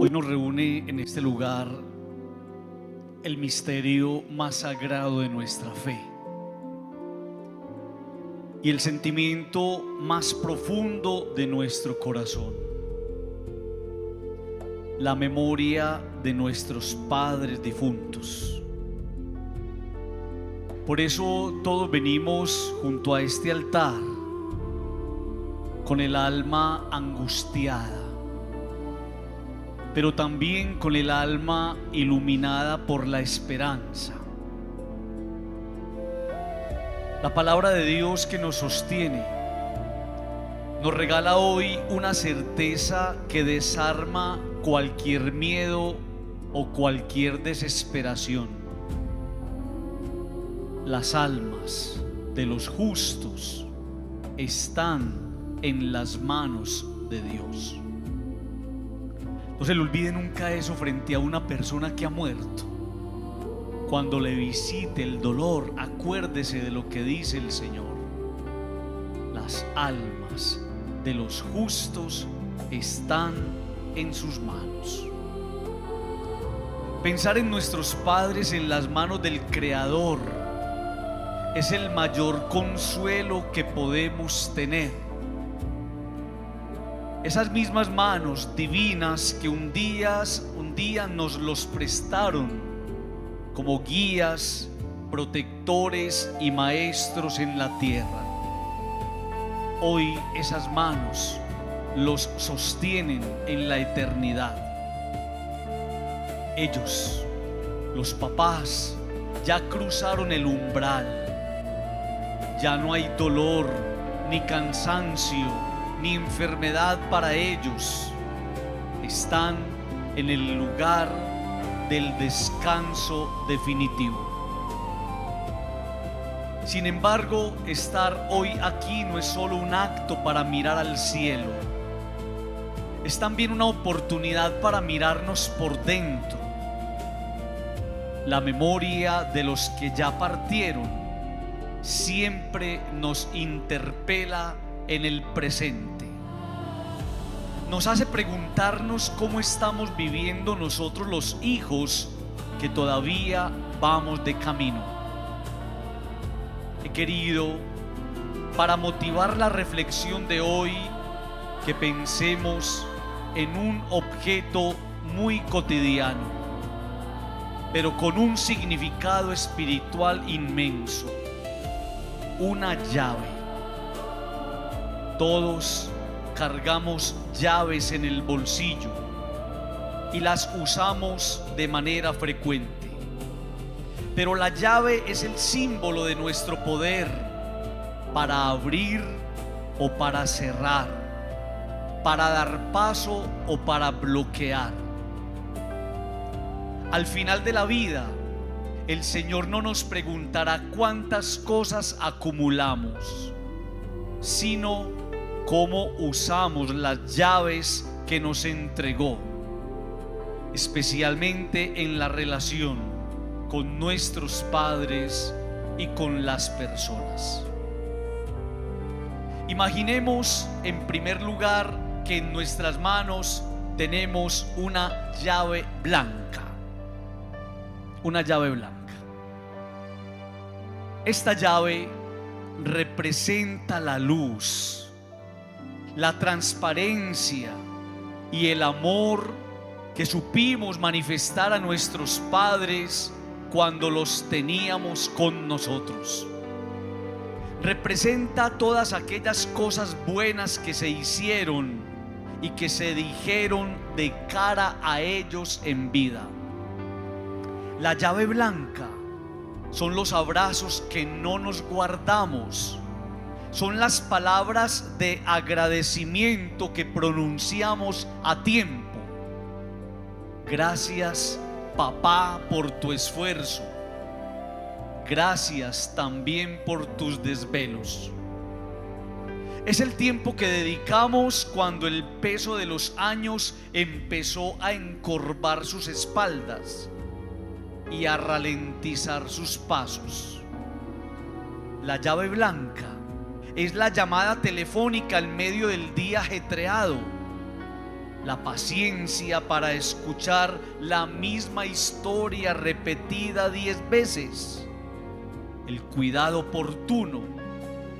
Hoy nos reúne en este lugar el misterio más sagrado de nuestra fe y el sentimiento más profundo de nuestro corazón: la memoria de nuestros padres difuntos. Por eso todos venimos junto a este altar con el alma angustiada, pero también con el alma iluminada por la esperanza. La palabra de Dios que nos sostiene nos regala hoy una certeza que desarma cualquier miedo o cualquier desesperación. Las almas de los justos están en las manos de Dios. No se le olvide nunca eso frente a una persona que ha muerto. Cuando le visite el dolor, acuérdese de lo que dice el Señor: las almas de los justos están en sus manos. Pensar en nuestros padres en las manos del Creador es el mayor consuelo que podemos tener. Esas mismas manos divinas que un día nos los prestaron como guías, protectores y maestros en la tierra. Hoy esas manos los sostienen en la eternidad. Ellos, los papás, ya cruzaron el umbral. Ya no hay dolor, ni cansancio, ni enfermedad para ellos. Están en el lugar del descanso definitivo. Sin embargo, estar hoy aquí no es solo un acto para mirar al cielo, es también una oportunidad para mirarnos por dentro. La memoria de los que ya partieron siempre nos interpela en el presente. Nos hace preguntarnos cómo estamos viviendo nosotros los hijos que todavía vamos de camino. He querido, para motivar la reflexión de hoy, que pensemos en un objeto muy cotidiano, pero con un significado espiritual inmenso: una llave. Todos cargamos llaves en el bolsillo y las usamos de manera frecuente, pero la llave es el símbolo de nuestro poder para abrir o para cerrar, para dar paso o para bloquear. Al final de la vida, el Señor no nos preguntará cuántas cosas acumulamos, sino cómo usamos las llaves que nos entregó, especialmente en la relación con nuestros padres y con las personas. Imaginemos en primer lugar que en nuestras manos tenemos una llave blanca. Una llave blanca. Esta llave representa la luz, la transparencia y el amor que supimos manifestar a nuestros padres cuando los teníamos con nosotros. Representa todas aquellas cosas buenas que se hicieron y que se dijeron de cara a ellos en vida. La llave blanca son los abrazos que no nos guardamos, son las palabras de agradecimiento que pronunciamos a tiempo. Gracias, papá, por tu esfuerzo. Gracias también por tus desvelos. Es el tiempo que dedicamos cuando el peso de los años empezó a encorvar sus espaldas y a ralentizar sus pasos. La llave blanca es la llamada telefónica en medio del día ajetreado. la paciencia para escuchar la misma historia repetida 10 veces, el cuidado oportuno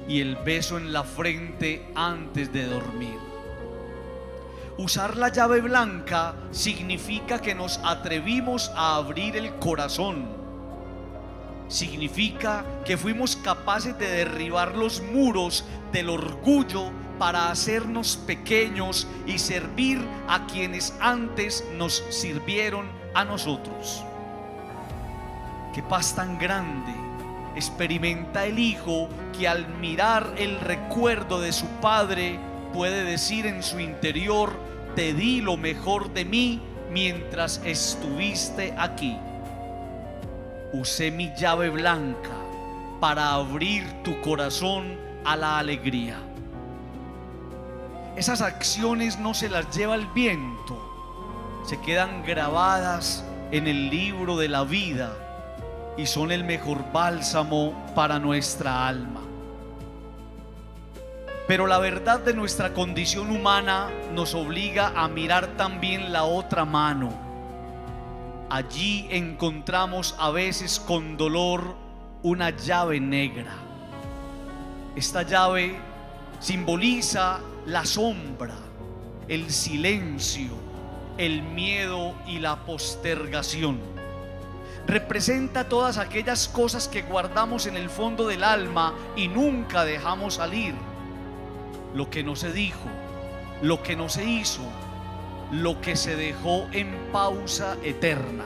y el beso en la frente antes de dormir. Usar la llave blanca significa que nos atrevimos a abrir el corazón. Significa que fuimos capaces de derribar los muros del orgullo para hacernos pequeños y servir a quienes antes nos sirvieron a nosotros. Qué paz tan grande experimenta el hijo que al mirar el recuerdo de su padre puede decir en su interior: te di lo mejor de mí mientras estuviste aquí. Usé mi llave blanca para abrir tu corazón a la alegría. Esas acciones no se las lleva el viento, se quedan grabadas en el libro de la vida y son el mejor bálsamo para nuestra alma. Pero la verdad de nuestra condición humana nos obliga a mirar también la otra mano. Allí encontramos a veces con dolor una llave negra. Esta llave simboliza la sombra, el silencio, el miedo y la postergación. Representa todas aquellas cosas que guardamos en el fondo del alma y nunca dejamos salir. Lo que no se dijo, lo que no se hizo, lo que se dejó en pausa eterna.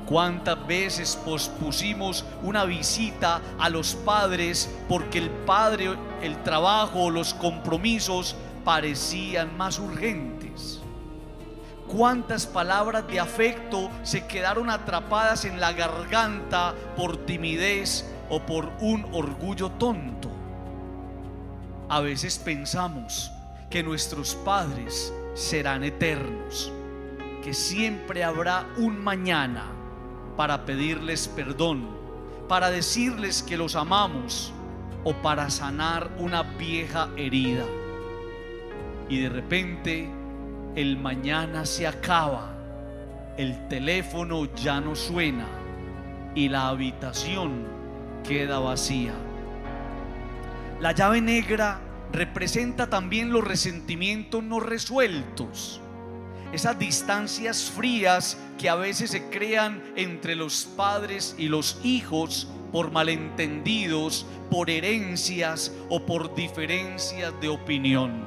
¿Cuántas veces pospusimos una visita a los padres porque el trabajo o los compromisos parecían más urgentes? ¿Cuántas palabras de afecto se quedaron atrapadas en la garganta por timidez o por un orgullo tonto? A veces pensamos que nuestros padres serán eternos, que siempre habrá un mañana para pedirles perdón, para decirles que los amamos o para sanar una vieja herida. Y de repente el mañana se acaba, el teléfono ya no suena y la habitación queda vacía. La llave negra representa también los resentimientos no resueltos, esas distancias frías que a veces se crean entre los padres y los hijos por malentendidos, por herencias o por diferencias de opinión.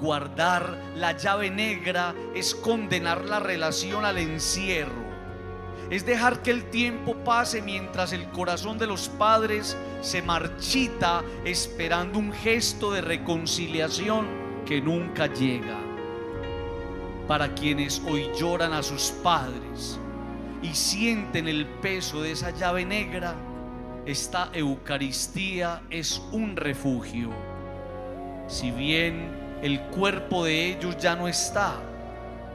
Guardar la llave negra es condenar la relación al encierro. Es dejar que el tiempo pase mientras el corazón de los padres se marchita esperando un gesto de reconciliación que nunca llega. Para quienes hoy lloran a sus padres y sienten el peso de esa llave negra, esta Eucaristía es un refugio. Si bien el cuerpo de ellos ya no está,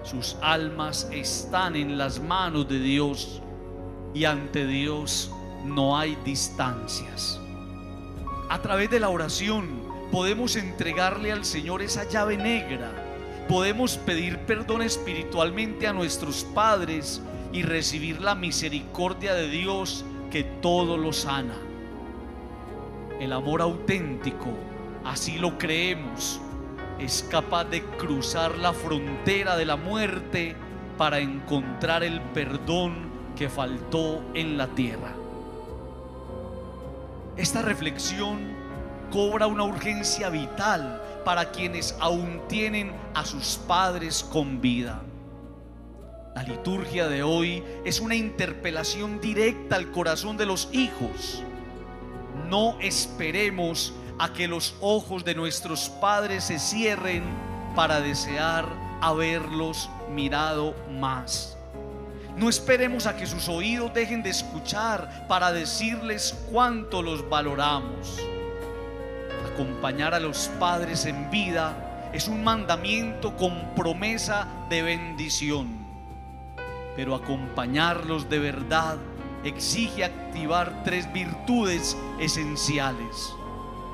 sus almas están en las manos de Dios y ante Dios no hay distancias. A través de la oración podemos entregarle al Señor esa llave negra, podemos pedir perdón espiritualmente a nuestros padres y recibir la misericordia de Dios que todo lo sana. El amor auténtico, así lo creemos, es capaz de cruzar la frontera de la muerte para encontrar el perdón que faltó en la tierra. Esta reflexión cobra una urgencia vital para quienes aún tienen a sus padres con vida. La liturgia de hoy es una interpelación directa al corazón de los hijos. No esperemos a que los ojos de nuestros padres se cierren para desear haberlos mirado más. No esperemos a que sus oídos dejen de escuchar para decirles cuánto los valoramos. Acompañar a los padres en vida es un mandamiento con promesa de bendición, pero acompañarlos de verdad exige activar 3 virtudes esenciales: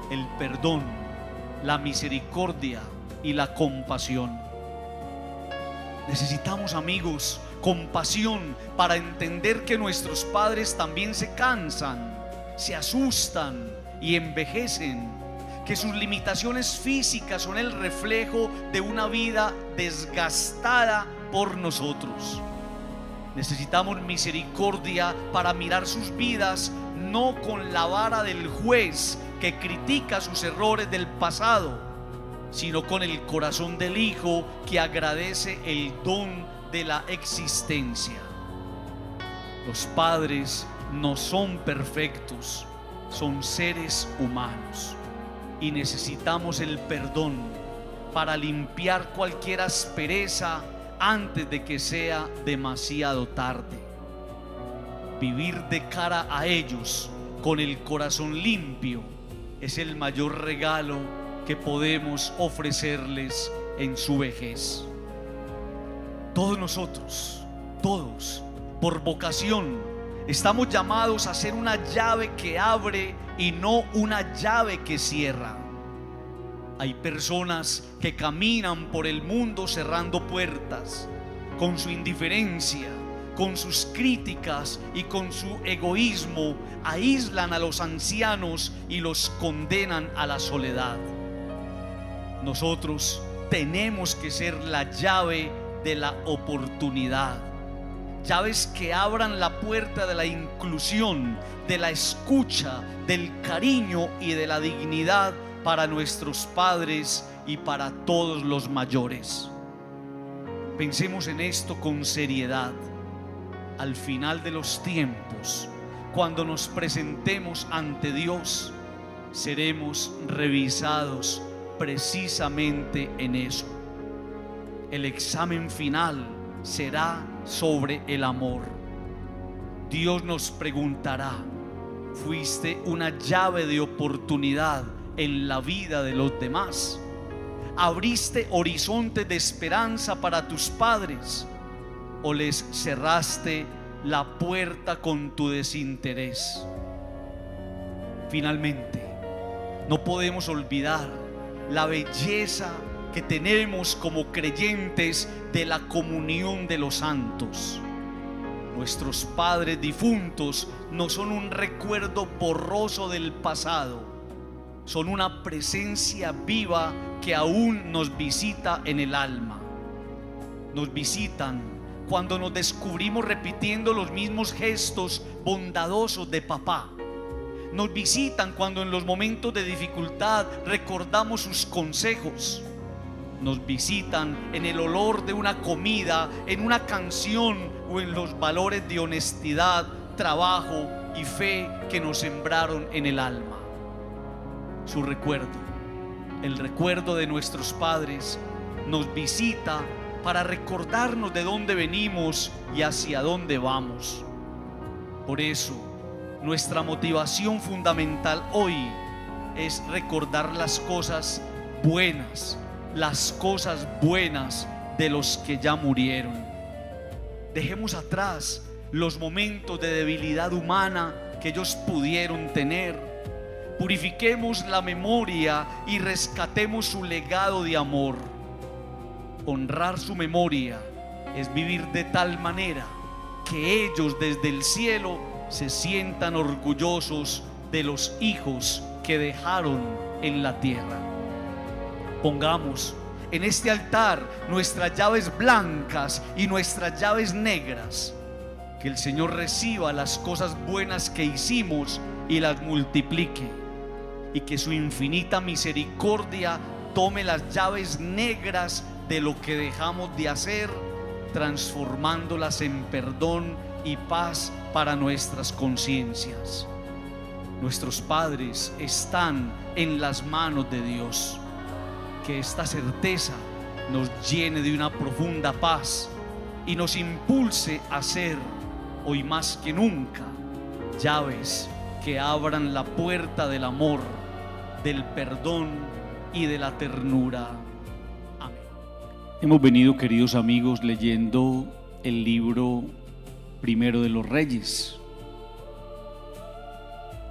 el perdón, la misericordia y la compasión. Necesitamos, amigos, compasión para entender que nuestros padres también se cansan, se asustan y envejecen, que sus limitaciones físicas son el reflejo de una vida desgastada por nosotros. Necesitamos misericordia para mirar sus vidas no con la vara del juez que critica sus errores del pasado, sino con el corazón del Hijo que agradece el don de la existencia. Los padres no son perfectos, son seres humanos y necesitamos el perdón para limpiar cualquier aspereza antes de que sea demasiado tarde. Vivir de cara a ellos con el corazón limpio es el mayor regalo que podemos ofrecerles en su vejez. Todos nosotros, todos, por vocación, estamos llamados a ser una llave que abre y no una llave que cierra. Hay personas que caminan por el mundo cerrando puertas, con su indiferencia, con sus críticas y con su egoísmo, aíslan a los ancianos y los condenan a la soledad. Nosotros tenemos que ser la llave de la oportunidad, llaves que abran la puerta de la inclusión, de la escucha, del cariño y de la dignidad para nuestros padres y para todos los mayores. Pensemos en esto con seriedad. Al final de los tiempos, cuando nos presentemos ante Dios, seremos revisados precisamente en eso. El examen final será sobre el amor. Dios nos preguntará: ¿fuiste una llave de oportunidad en la vida de los demás? ¿Abriste horizontes de esperanza para tus padres o les cerraste la puerta con tu desinterés? Finalmente, no podemos olvidar la belleza que tenemos como creyentes de la comunión de los santos. Nuestros padres difuntos no son un recuerdo borroso del pasado, son una presencia viva que aún nos visita en el alma. Nos visitan cuando nos descubrimos repitiendo los mismos gestos bondadosos de papá. Nos visitan cuando en los momentos de dificultad recordamos sus consejos. Nos visitan en el olor de una comida, en una canción o en los valores de honestidad, trabajo y fe que nos sembraron en el alma. Su recuerdo, el recuerdo de nuestros padres, nos visita para recordarnos de dónde venimos y hacia dónde vamos. Por eso, nuestra motivación fundamental hoy es recordar las cosas buenas de los que ya murieron. Dejemos atrás los momentos de debilidad humana que ellos pudieron tener. Purifiquemos la memoria y rescatemos su legado de amor. Honrar su memoria es vivir de tal manera que ellos desde el cielo se sientan orgullosos de los hijos que dejaron en la tierra. Pongamos en este altar nuestras llaves blancas y nuestras llaves negras. Que el Señor reciba las cosas buenas que hicimos y las multiplique, y que su infinita misericordia tome las llaves negras de lo que dejamos de hacer, transformándolas en perdón y paz para nuestras conciencias. Nuestros padres están en las manos de Dios. Que esta certeza nos llene de una profunda paz y nos impulse a ser, hoy más que nunca, llaves que abran la puerta del amor, del perdón y de la ternura. Amén. Hemos venido, queridos amigos, leyendo el libro primero de los Reyes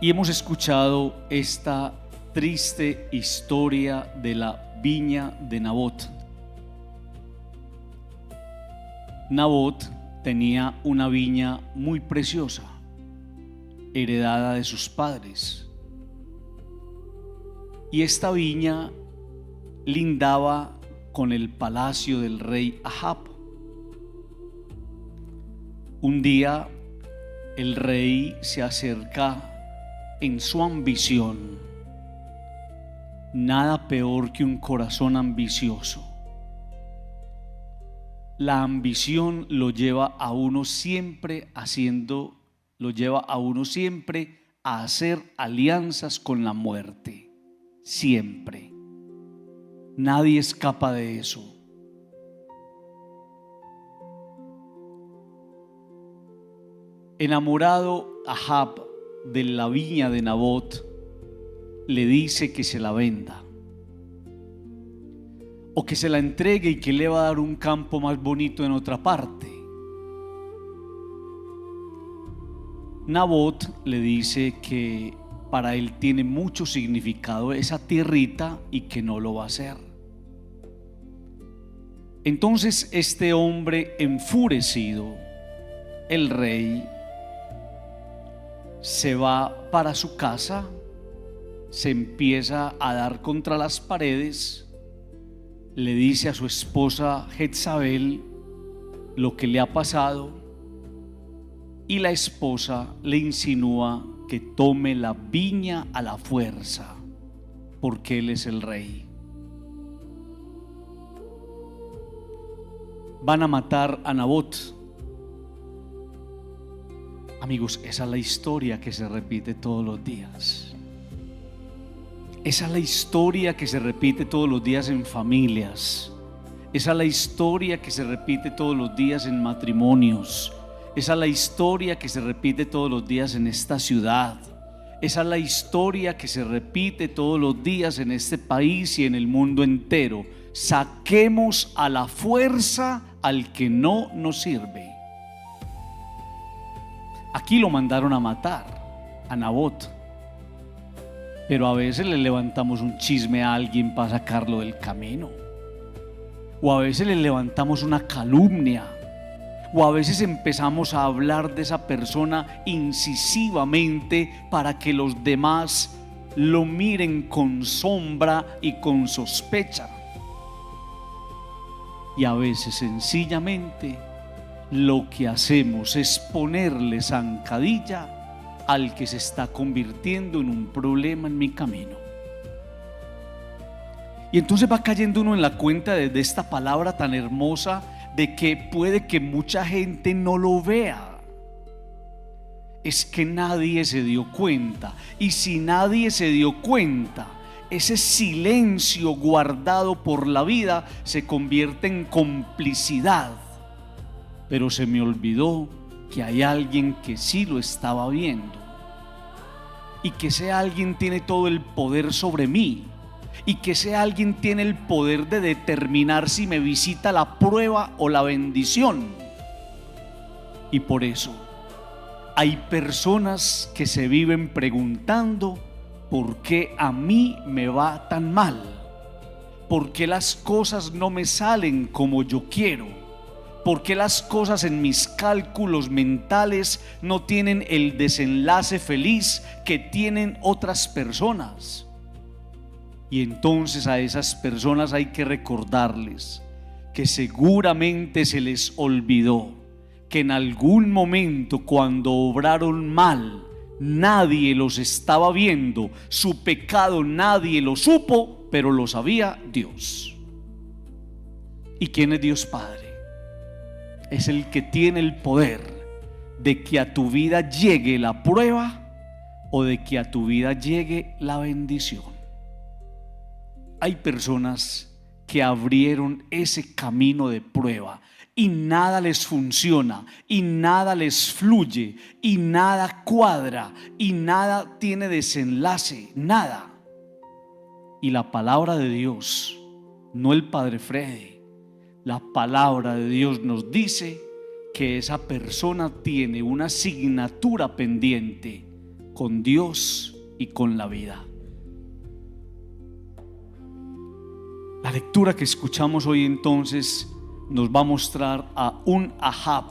y hemos escuchado esta triste historia de la viña de Nabot. Nabot tenía una viña muy preciosa, heredada de sus padres. Y esta viña lindaba con el palacio del rey Ahab. Un día el rey se acerca en su ambición. Nada peor que un corazón ambicioso. La ambición lo lleva a uno siempre a hacer alianzas con la muerte. Siempre. Nadie escapa de eso. Enamorado Ahab de la viña de Nabot, le dice que se la venda o que se la entregue y que le va a dar un campo más bonito en otra parte. Nabot le dice que para él tiene mucho significado esa tierrita y que no lo va a hacer. Entonces este hombre enfurecido, el rey, se va para su casa, se empieza a dar contra las paredes, le dice a su esposa Jezabel lo que le ha pasado y la esposa le insinúa que tome la viña a la fuerza porque él es el rey. Van a matar a Nabot. Amigos, esa es la historia que se repite todos los días. Esa es la historia que se repite todos los días en familias. Esa es la historia que se repite todos los días en matrimonios. Esa es la historia que se repite todos los días en esta ciudad. Esa es la historia que se repite todos los días en este país y en el mundo entero. Saquemos a la fuerza al que no nos sirve. Aquí lo mandaron a matar, a Nabot. Pero a veces le levantamos un chisme a alguien para sacarlo del camino. O a veces le levantamos una calumnia. O a veces empezamos a hablar de esa persona incisivamente para que los demás lo miren con sombra y con sospecha. Y a veces sencillamente lo que hacemos es ponerle zancadilla al que se está convirtiendo en un problema en mi camino. Y entonces va cayendo uno en la cuenta de esta palabra tan hermosa de que puede que mucha gente no lo vea. Es que nadie se dio cuenta. Y si nadie se dio cuenta, ese silencio guardado por la vida se convierte en complicidad. Pero se me olvidó que hay alguien que sí lo estaba viendo. Y que ese alguien tiene todo el poder sobre mí. Y que ese alguien tiene el poder de determinar si me visita la prueba o la bendición. Y por eso hay personas que se viven preguntando: ¿por qué a mí me va tan mal? ¿Por qué las cosas no me salen como yo quiero? ¿Por qué las cosas en mis cálculos mentales no tienen el desenlace feliz que tienen otras personas? Y entonces a esas personas hay que recordarles que seguramente se les olvidó que en algún momento, cuando obraron mal, nadie los estaba viendo. Su pecado nadie lo supo, pero lo sabía Dios. ¿Y quién es Dios Padre? Es el que tiene el poder de que a tu vida llegue la prueba o de que a tu vida llegue la bendición. Hay personas que abrieron ese camino de prueba y nada les funciona, y nada les fluye, y nada cuadra, y nada tiene desenlace, nada. Y la palabra de Dios, no el Padre Freddy, la palabra de Dios nos dice que esa persona tiene una asignatura pendiente con Dios y con la vida. La lectura que escuchamos hoy entonces nos va a mostrar a un Ahab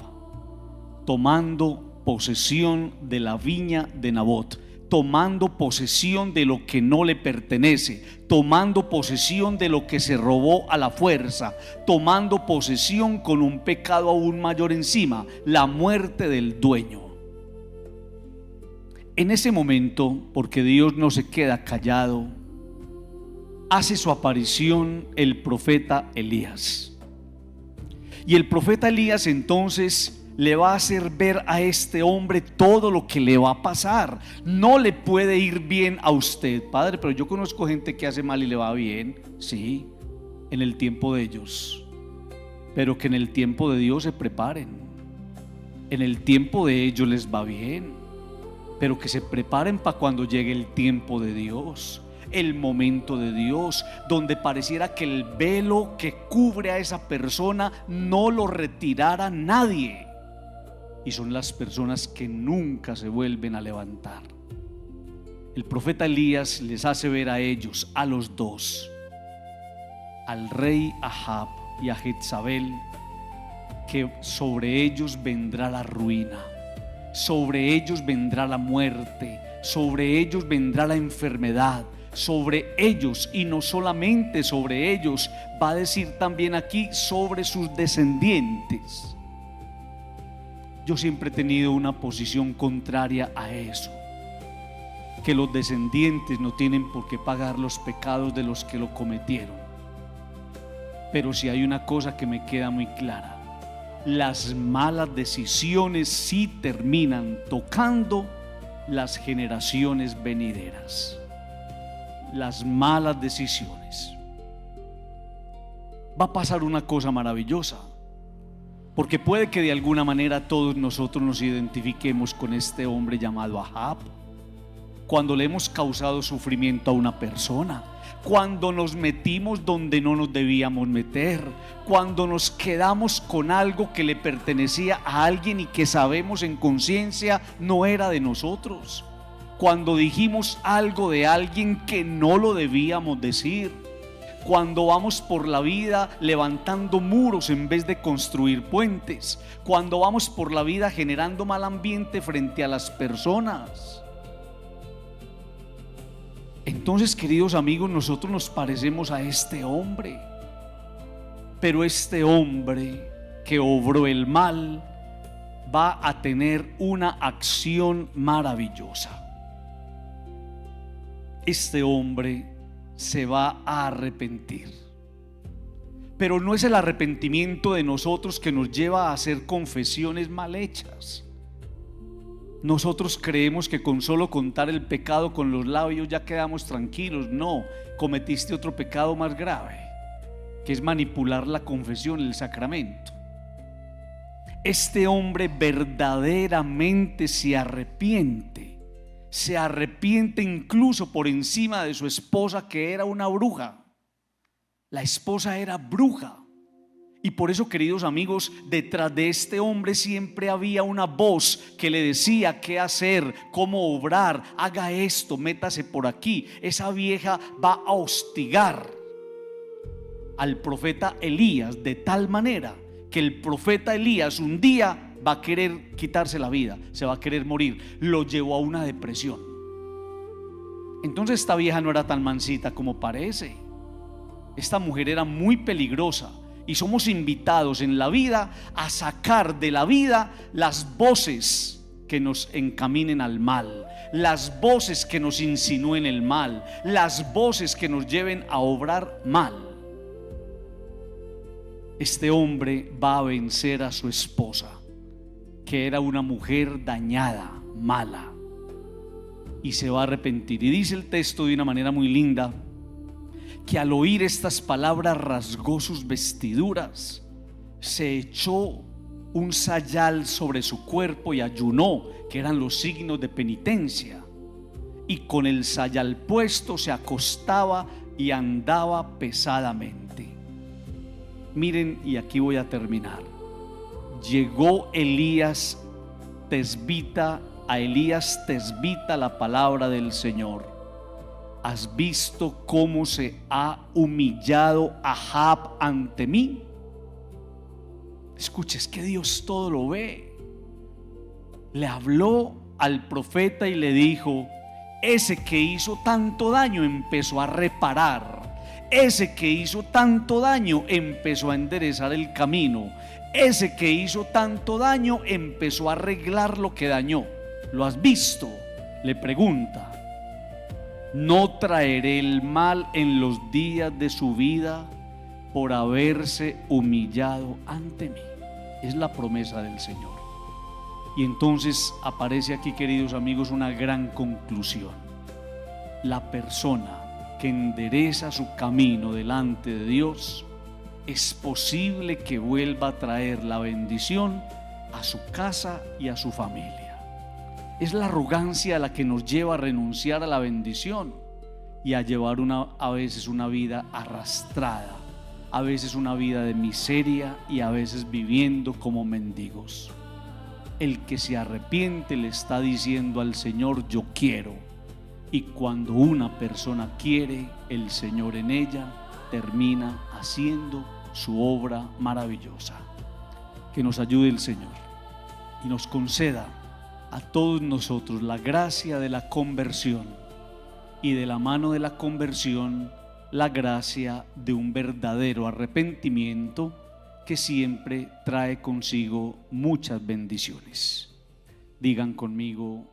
tomando posesión de la viña de Nabot, tomando posesión de lo que no le pertenece, tomando posesión de lo que se robó a la fuerza, tomando posesión con un pecado aún mayor encima, la muerte del dueño. En ese momento, porque Dios no se queda callado, hace su aparición el profeta Elías. Y el profeta Elías entonces le va a hacer ver a este hombre todo lo que le va a pasar. No le puede ir bien a usted, padre, pero yo conozco gente que hace mal y le va bien. Sí, en el tiempo de ellos, pero que en el tiempo de Dios se preparen. En el tiempo de ellos les va bien, pero que se preparen para cuando llegue el tiempo de Dios, el momento de Dios, donde pareciera que el velo que cubre a esa persona no lo retirara nadie. Y son las personas que nunca se vuelven a levantar. El profeta Elías les hace ver a ellos, a los dos, al rey Ahab y a Jezabel, que sobre ellos vendrá la ruina, sobre ellos vendrá la muerte, sobre ellos vendrá la enfermedad, sobre ellos, y no solamente sobre ellos, va a decir también aquí sobre sus descendientes. Yo siempre he tenido una posición contraria a eso, que los descendientes no tienen por qué pagar los pecados de los que lo cometieron. Pero si hay una cosa que me queda muy clara: las malas decisiones sí terminan tocando las generaciones venideras. Las malas decisiones. Va a pasar una cosa maravillosa, porque puede que de alguna manera todos nosotros nos identifiquemos con este hombre llamado Ahab. Cuando le hemos causado sufrimiento a una persona, cuando nos metimos donde no nos debíamos meter, cuando nos quedamos con algo que le pertenecía a alguien y que sabemos en conciencia no era de nosotros, cuando dijimos algo de alguien que no lo debíamos decir, cuando vamos por la vida levantando muros en vez de construir puentes, cuando vamos por la vida generando mal ambiente frente a las personas. Entonces, queridos amigos, nosotros nos parecemos a este hombre, pero este hombre que obró el mal va a tener una acción maravillosa. Este hombre se va a arrepentir, pero no es el arrepentimiento de nosotros que nos lleva a hacer confesiones mal hechas. Nosotros creemos que con solo contar el pecado con los labios ya quedamos tranquilos. No, cometiste otro pecado más grave, que es manipular la confesión, el sacramento. Este hombre verdaderamente se arrepiente incluso por encima de su esposa, que era una bruja. La esposa era bruja. Y por eso, queridos amigos, detrás de este hombre siempre había una voz que le decía qué hacer, cómo obrar, haga esto, métase por aquí. Esa vieja va a hostigar al profeta Elías de tal manera que el profeta Elías un día va a querer quitarse la vida, se va a querer morir. Lo llevó a una depresión. Entonces esta vieja no era tan mansita como parece. Esta mujer era muy peligrosa. Y somos invitados en la vida a sacar de la vida las voces que nos encaminen al mal, las voces que nos insinúen el mal, las voces que nos lleven a obrar mal. Este hombre va a vencer a su esposa, que era una mujer dañada, mala, y se va a arrepentir. Y dice el texto de una manera muy linda que al oír estas palabras rasgó sus vestiduras, se echó un sayal sobre su cuerpo y ayunó, que eran los signos de penitencia, y con el sayal puesto se acostaba y andaba pesadamente. Miren, y aquí voy a terminar. Llegó a Elías Tesbita la palabra del Señor, ¿has visto cómo se ha humillado Ahab ante mí? Escucha, es que Dios todo lo ve. Le habló al profeta y le dijo: ese que hizo tanto daño empezó a reparar, ese que hizo tanto daño empezó a enderezar el camino, ese que hizo tanto daño empezó a arreglar lo que dañó. ¿Lo has visto?, le pregunta. No traeré el mal en los días de su vida por haberse humillado ante mí. Es la promesa del Señor. Y entonces aparece aquí, queridos amigos, una gran conclusión. La persona que endereza su camino delante de Dios, es posible que vuelva a traer la bendición a su casa y a su familia. Es la arrogancia la que nos lleva a renunciar a la bendición y a llevar a veces una vida arrastrada, a veces una vida de miseria y a veces viviendo como mendigos. El que se arrepiente le está diciendo al Señor: yo quiero. Y cuando una persona quiere, el Señor en ella termina haciendo su obra maravillosa. Que nos ayude el Señor y nos conceda a todos nosotros la gracia de la conversión, y de la mano de la conversión la gracia de un verdadero arrepentimiento que siempre trae consigo muchas bendiciones. Digan conmigo: